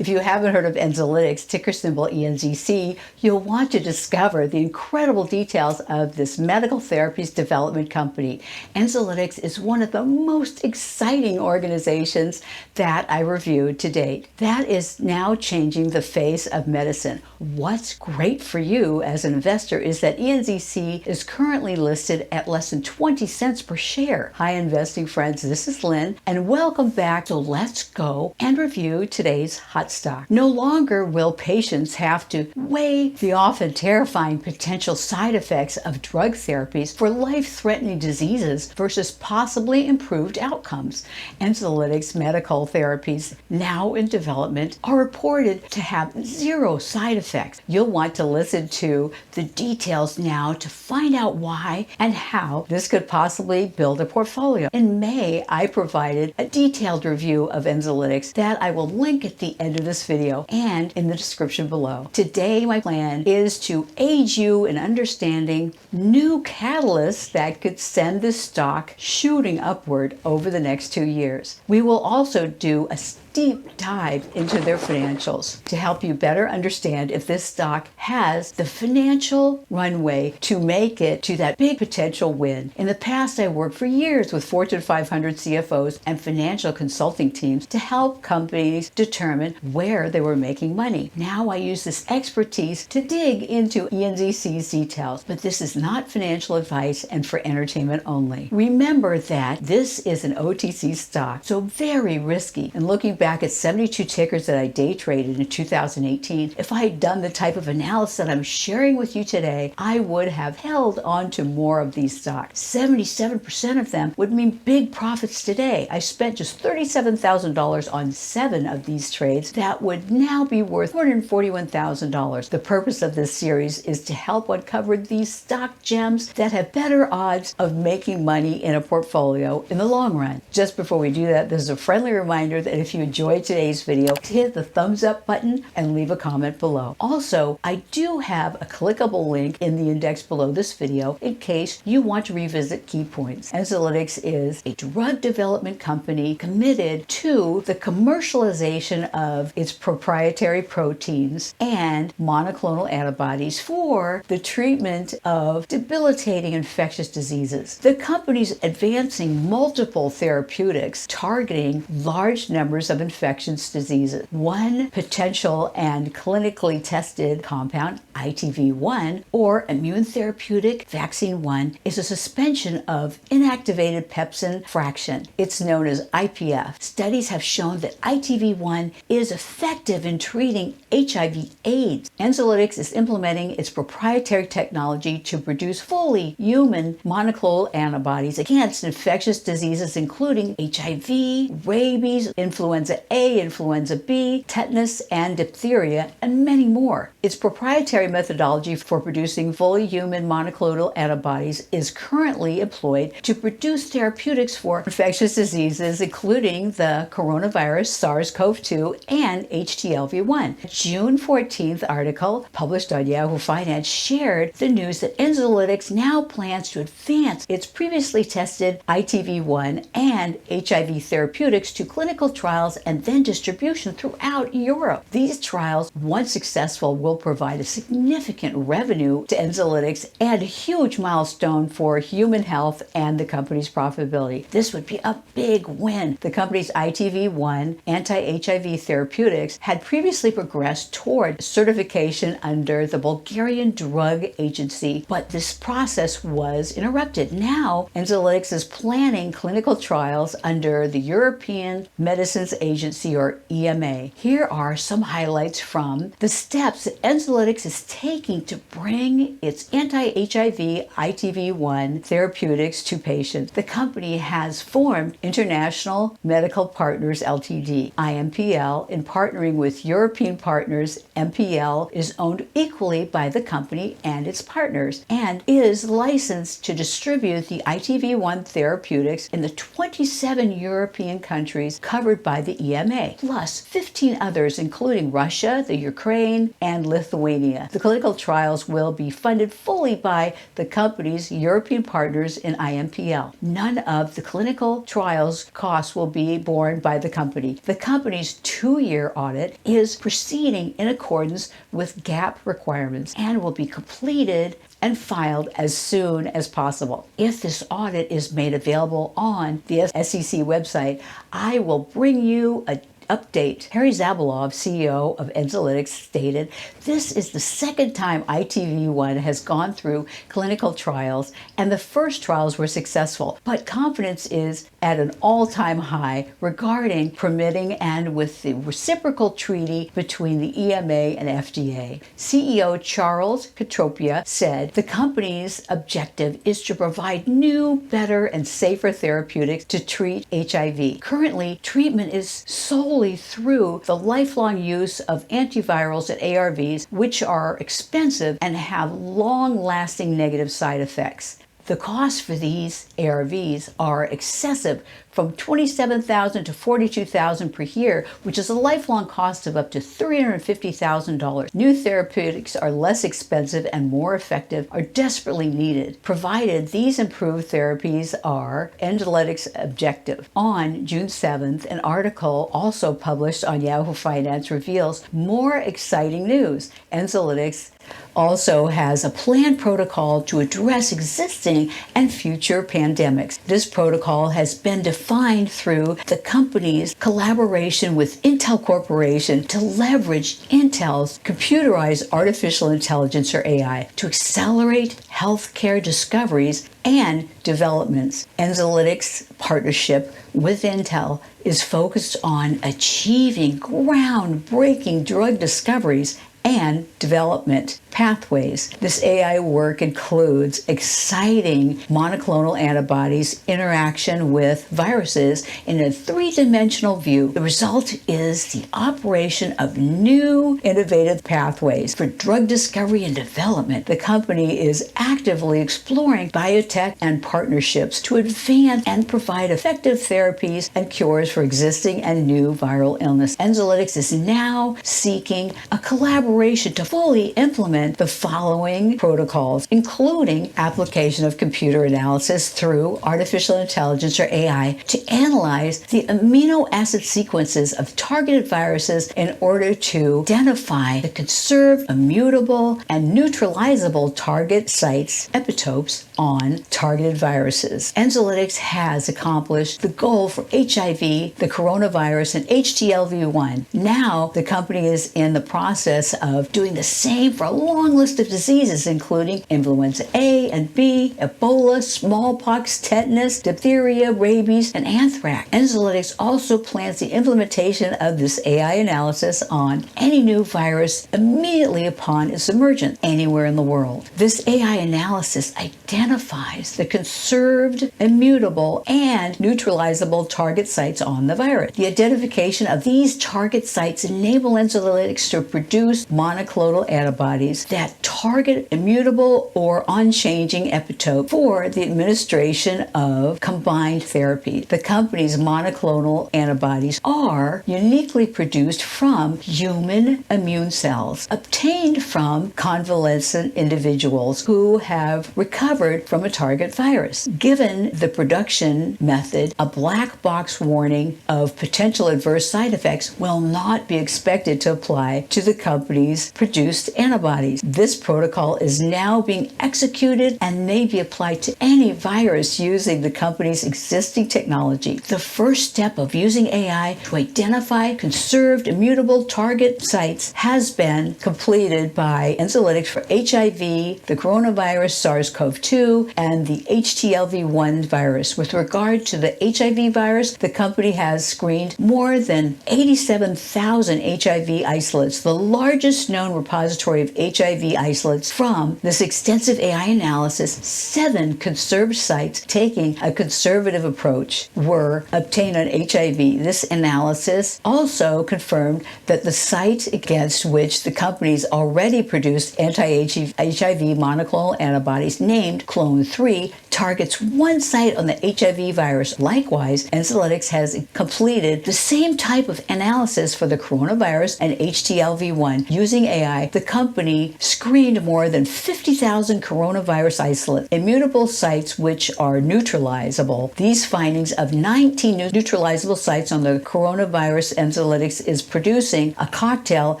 If you haven't heard of Enzolytics, ticker symbol ENZC, you'll want to discover the incredible details of this medical therapies development company. Enzolytics is one of the most exciting organizations that I reviewed to date. That is now changing the face of medicine. What's great for you as an investor is that ENZC is currently listed at less than 20 cents per share. Hi investing friends, this is Lynn, and welcome back. So let's go and review today's hot stock. No longer will patients have to weigh the often terrifying potential side effects of drug therapies for life-threatening diseases versus possibly improved outcomes. Enzolytics medical therapies now in development are reported to have zero side effects. You'll want to listen to the details now to find out why and how this could possibly build a portfolio. In May, I provided a detailed review of Enzolytics that I will link at the end of this video and in the description below. Today, my plan is to aid you in understanding new catalysts that could send this stock shooting upward over the next 2 years. We will also do a deep dive into their financials to help you better understand if this stock has the financial runway to make it to that big potential win. In the past, I worked for years with Fortune 500 CFOs and financial consulting teams to help companies determine where they were making money. Now I use this expertise to dig into ENZC's details, but this is not financial advice and for entertainment only. Remember that this is an OTC stock, so very risky. And looking back at 72 tickers that I day traded in 2018, if I had done the type of analysis that I'm sharing with you today, I would have held on to more of these stocks. 77% of them would mean big profits today. I spent just $37,000 on 7 of these trades that would now be worth $441,000. The purpose of this series is to help uncover these stock gems that have better odds of making money in a portfolio in the long run. Just before we do that, this is a friendly reminder that if you enjoyed today's video, hit the thumbs up button and leave a comment below. Also, I do have a clickable link in the index below this video in case you want to revisit key points. Enzolytics is a drug development company committed to the commercialization of its proprietary proteins and monoclonal antibodies for the treatment of debilitating infectious diseases. The company's advancing multiple therapeutics targeting large numbers of infectious diseases. One potential and clinically tested compound, ITV1, or immune therapeutic vaccine 1, is a suspension of inactivated pepsin fraction. It's known as IPF. Studies have shown that ITV1 is effective in treating HIV/AIDS. Enzolytics is implementing its proprietary technology to produce fully human monoclonal antibodies against infectious diseases including HIV, rabies, influenza A, influenza B, tetanus, and diphtheria, and many more. Its proprietary methodology for producing fully human monoclonal antibodies is currently employed to produce therapeutics for infectious diseases including the coronavirus, SARS-CoV-2, and HTLV1. A June 14th article published on Yahoo Finance shared the news that Enzolytics now plans to advance its previously tested ITV1 and HIV therapeutics to clinical trials and then distribution throughout Europe. These trials, once successful, will provide a significant revenue to Enzolytics and a huge milestone for human health and the company's profitability. This would be a big win. The company's ITV1 anti-HIV therapeutics had previously progressed toward certification under the Bulgarian Drug Agency, but this process was interrupted. Now, Enzolytics is planning clinical trials under the European Medicines Agency, or EMA. Here are some highlights from the steps that Enzolytics is taking to bring its anti-HIV ITV1 therapeutics to patients. The company has formed International Medical Partners Ltd, IMPL, in partnering with European partners. MPL is owned equally by the company and its partners and is licensed to distribute the ITV1 therapeutics in the 27 European countries covered by the the EMA, plus 15 others, including Russia, the Ukraine, and Lithuania. The clinical trials will be funded fully by the company's European partners in IMPL. None of the clinical trials costs will be borne by the company. The company's 2-year audit is proceeding in accordance with GAAP requirements and will be completed and filed as soon as possible. If this audit is made available on the SEC website, I will bring you an update. Harry Zabalov, CEO of Enzolytics, stated, "This is the second time ITV1 has gone through clinical trials, and the first trials were successful, but confidence is at an all-time high regarding permitting and with the reciprocal treaty between the EMA and FDA." CEO Charles Katropia said the company's objective is to provide new, better, and safer therapeutics to treat HIV. Currently, treatment is solely through the lifelong use of antivirals and ARVs, which are expensive and have long-lasting negative side effects. The costs for these ARVs are excessive, from $27,000 to $42,000 per year, which is a lifelong cost of up to $350,000. New therapeutics are less expensive and more effective, are desperately needed, provided these improved therapies are Enzolytics' objective. On June 7th, an article also published on Yahoo Finance reveals more exciting news. Enzolytics also has a planned protocol to address existing and future pandemics. This protocol has been defined through the company's collaboration with Intel Corporation to leverage Intel's computerized artificial intelligence, or AI, to accelerate healthcare discoveries and developments. Enzolytics' partnership with Intel is focused on achieving groundbreaking drug discoveries and development pathways. This AI work includes exciting monoclonal antibodies interaction with viruses in a three-dimensional view. The result is the operation of new innovative pathways for drug discovery and development. The company is actively exploring biotech and partnerships to advance and provide effective therapies and cures for existing and new viral illness. Enzolytics is now seeking a collaboration to fully implement the following protocols, including application of computer analysis through artificial intelligence, or AI, to analyze the amino acid sequences of targeted viruses in order to identify the conserved, immutable, and neutralizable target sites, epitopes, on targeted viruses. Enzolytics has accomplished the goal for HIV, the coronavirus, and HTLV1. Now, the company is in the process of doing the same for a long list of diseases, including influenza A and B, Ebola, smallpox, tetanus, diphtheria, rabies, and anthrax. Enzolytics also plans the implementation of this AI analysis on any new virus immediately upon its emergence anywhere in the world. This AI analysis identifies the conserved, immutable, and neutralizable target sites on the virus. The identification of these target sites enable Enzolytics to produce monoclonal antibodies that target immutable or unchanging epitope for the administration of combined therapy. The company's monoclonal antibodies are uniquely produced from human immune cells obtained from convalescent individuals who have recovered from a target virus. Given the production method, a black box warning of potential adverse side effects will not be expected to apply to the company's produced antibodies. This protocol is now being executed and may be applied to any virus using the company's existing technology. The first step of using AI to identify conserved immutable target sites has been completed by Enzolytics for HIV, the coronavirus SARS-CoV-2, and the HTLV1 virus. With regard to the HIV virus, the company has screened more than 87,000 HIV isolates, the largest known repository of HIV isolates. From this extensive AI analysis, 7 conserved sites taking a conservative approach were obtained on HIV. This analysis also confirmed that the site against which the companies already produced anti-HIV monoclonal antibodies named Clone 3 targets one site on the HIV virus. Likewise, Enzolytics has completed the same type of analysis for the coronavirus and HTLV1. Using AI, the company screened more than 50,000 coronavirus isolate immutable sites which are neutralizable. These findings of 19 neutralizable sites on the coronavirus, Enzolytics is producing a cocktail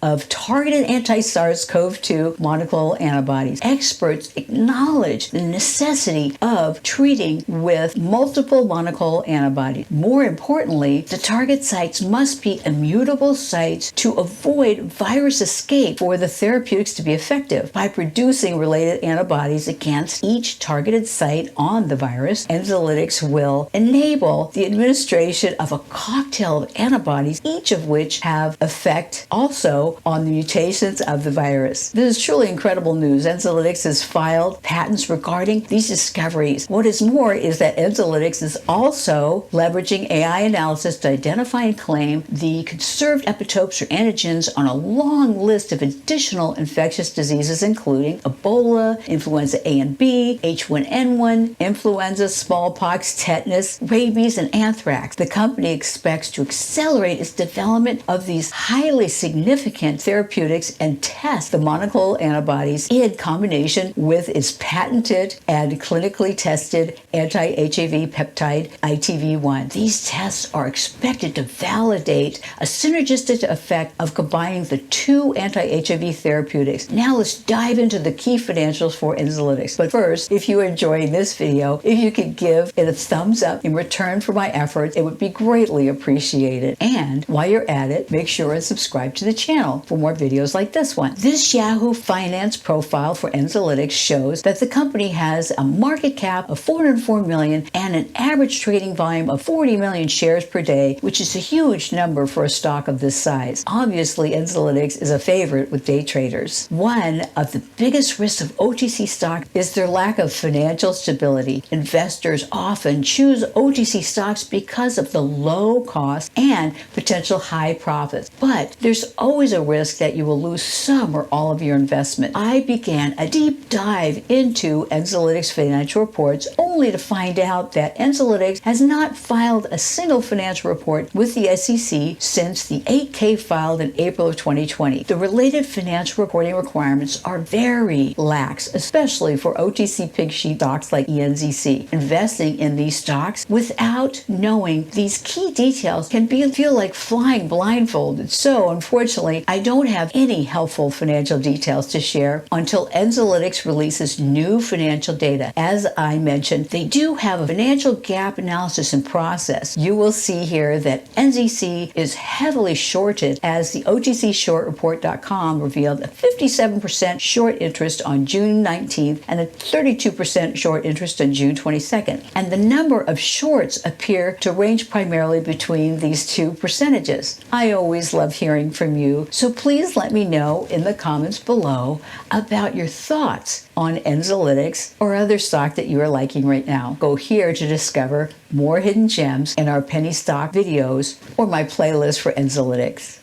of targeted anti-SARS-CoV-2 monoclonal antibodies. Experts acknowledge the necessity of treating with multiple monoclonal antibodies. More importantly, the target sites must be immutable sites to avoid virus escape for the therapeutics to be effective. By producing related antibodies against each targeted site on the virus, Enzolytics will enable the administration of a cocktail of antibodies, each of which have effect also on the mutations of the virus. This is truly incredible news. Enzolytics has filed patents regarding these discoveries. What is more is that Enzolytics is also leveraging AI analysis to identify and claim the conserved epitopes or antigens on a long list of additional infectious diseases, including Ebola, influenza A and B, H1N1, influenza, smallpox, tetanus, rabies, and anthrax. The company expects to accelerate its development of these highly significant therapeutics and test the monoclonal antibodies in combination with its patented and clinically tested anti-HIV peptide ITV1. These tests are expected to validate a synergistic effect of combining the two anti-HIV therapeutics. Now let's dive into the key financials for Enzolytics. But first, if you're enjoying this video, if you could give it a thumbs up in return for my efforts, it would be greatly appreciated. And while you're at it, make sure and subscribe to the channel for more videos like this one. This Yahoo Finance profile for Enzolytics shows that the company has a market cap of $404 million and an average trading volume of 40 million shares per day, which is a huge number for a stock of this size. Obviously, Enzolytics is a favorite with day traders. One of the biggest risks of OTC stocks is their lack of financial stability. Investors often choose OTC stocks because of the low cost and potential high profits. But there's always a risk that you will lose some or all of your investment. I began a deep dive into Enzolytics financial reports only to find out that Enzolytics has not filed a single financial report with the SEC since the 8K filed in April of 2020. The related financial reporting requirements are very lax, especially for OTC pig sheet stocks like ENZC. Investing in these stocks without knowing these key details can feel like flying blindfolded. So unfortunately, I don't have any helpful financial details to share until Enzolytics releases new financial data. As I mentioned, they do have a financial gap analysis in process. You will see here that NZC is heavily shorted, as the OTCShortReport.com revealed a 57% short interest on June 19th and a 32% short interest on June 22nd. And the number of shorts appear to range primarily between these two percentages. I always love hearing from you, so please let me know in the comments below about your thoughts on Enzolytics or other stock that you are liking right now. Go here to discover more hidden gems in our penny stock videos or my playlist for Enzolytics.